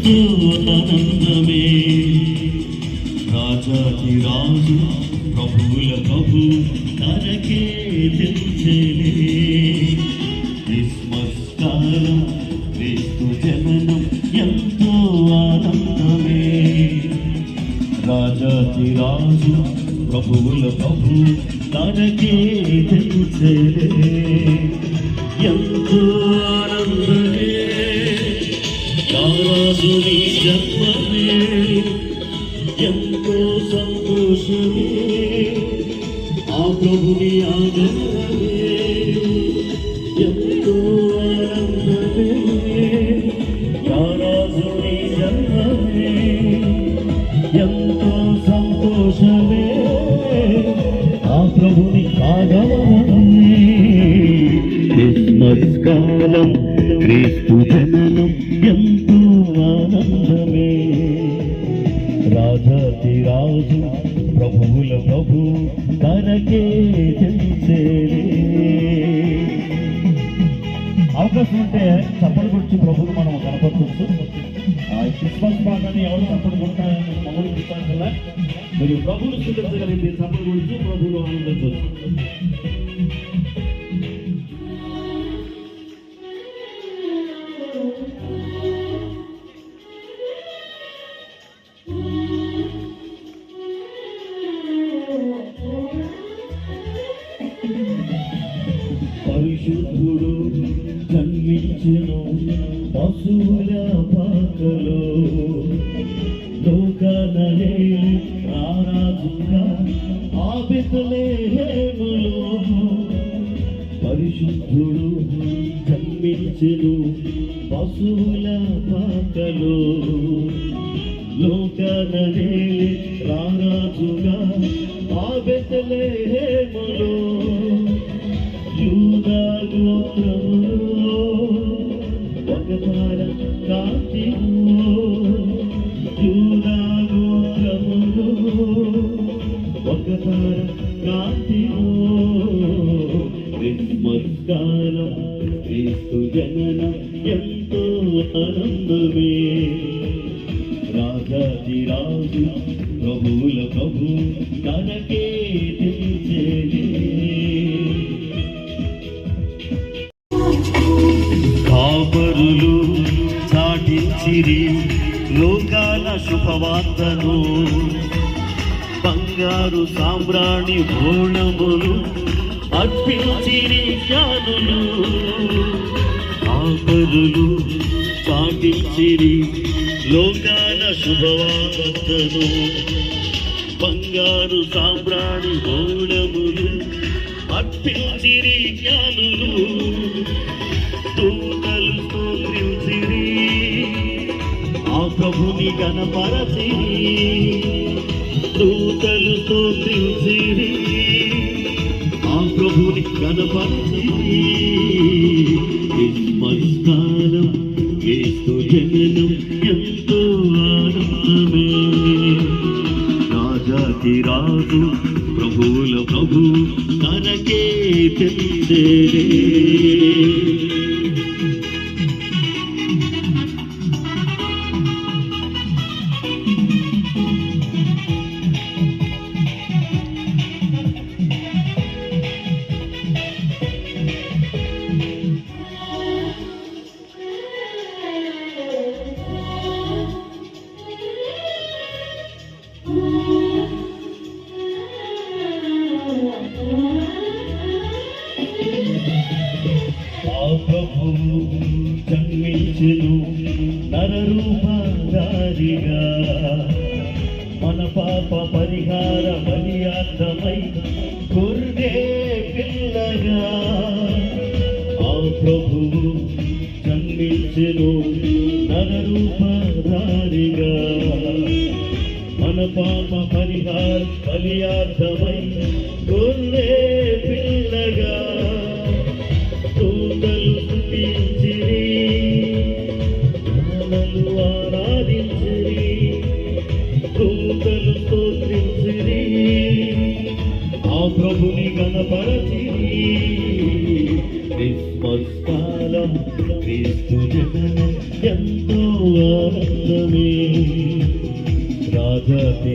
ఎంతో ఆనందమే. రాజాది రాజు ప్రభువుల ప్రభు తనకే తెలిసేలే. క్రిస్మస్ కాలం క్రీస్తు జననం ఎంతో ఆనందమే. రాజాది రాజు ప్రభువుల ప్రభు తనకే తెలిసేలే. ఎంతో ఆనందమే. రాజుని జన్మమే ఎంతో సంతోషమే. ఆ ప్రభుని ఆనందమే ఎంతో ఆనందమే. రాజుని జన్మమే ఎంతో సంతోషమే. ఆ ప్రభుని ఆగమనమే. క్రిస్మస్ కాలం క్రీస్తు జననం ఎంతో ఆనందమే. రాజాతి రాజు ప్రభువుల ప్రభు తనకే తెలిసేలే. అవకాశం ఉంటే చప్పటి గురించి ప్రభువులు మనం కనపరచవచ్చు. క్రిస్మస్ పాటని ఎవరు చప్పటి కొడతారని మమ్మల్ని గుర్తాకల్లా మీరు ప్రభువులు స్వీకరించగలిగితే చప్పటి గురించి ప్రభువులు ఆనందించవచ్చు. పరిశుద్ధుడు జన్మించెను పశువుల పాకలో. లోకాలనే రారాజుగా ఆ బెత్లెహేములో. పరిశుద్ధుడు జన్మించెను పశువుల పాకలో. లోకాలనే రారాజుగా ఆ బెత్లెహేములో. యూదా గోత్రములో ఒక తార కాంతిలో. యూదా గోత్రములో ఒక తార కాంతిలో. క్రిస్మస్ కాలం క్రీస్తు జననం ఎంతో ఆనందమే. రాజాది రాజు ప్రభువుల ప్రభు తనకే తెలిసేలే. కాపరులు చాటించిరి లోకాల శుభవార్తను. బంగారు సామ్రాణి బోణములు అర్పించిరి జ్ఞానులు. కాపరులు చాటించిరి లోకాల శుభవార్తను. బంగారు సామ్రాణి బోణములు అర్పించిరి జ్ఞానులు. దూతలు స్తోత్రించిరి ఆ ప్రభుని గణపరచిరి. దూతలు స్తోత్రించిరి ఆ ప్రభుని గణపరచిరి. క్రిస్మస్ కాలం క్రీస్తు జననం ఎంతో ఆనందమే. రాజాతి రాజు ప్రభువుల ప్రభు తనకే తెలిసేలే. ప్రభువు జన్మించెను నరరూపధారిగా. మన పాప పరిహార బలియార్థమై గొర్రె పిల్లగా. ఆ ప్రభువు జన్మించెను నరరూపధారిగా. మన పాప పరిహార బలియార్థమై గొర్రె పిల్లగా. దూతలు స్తుతించిరి జ్ఞానులు ఆరాధించిరి. దూతలు స్తోత్రించిరి ఆ ప్రభుని గణపరచిరి. క్రిస్మస్ కాలం క్రీస్తు జననం ఎంతో ఆనందం. సింహాసనమే రాజాతి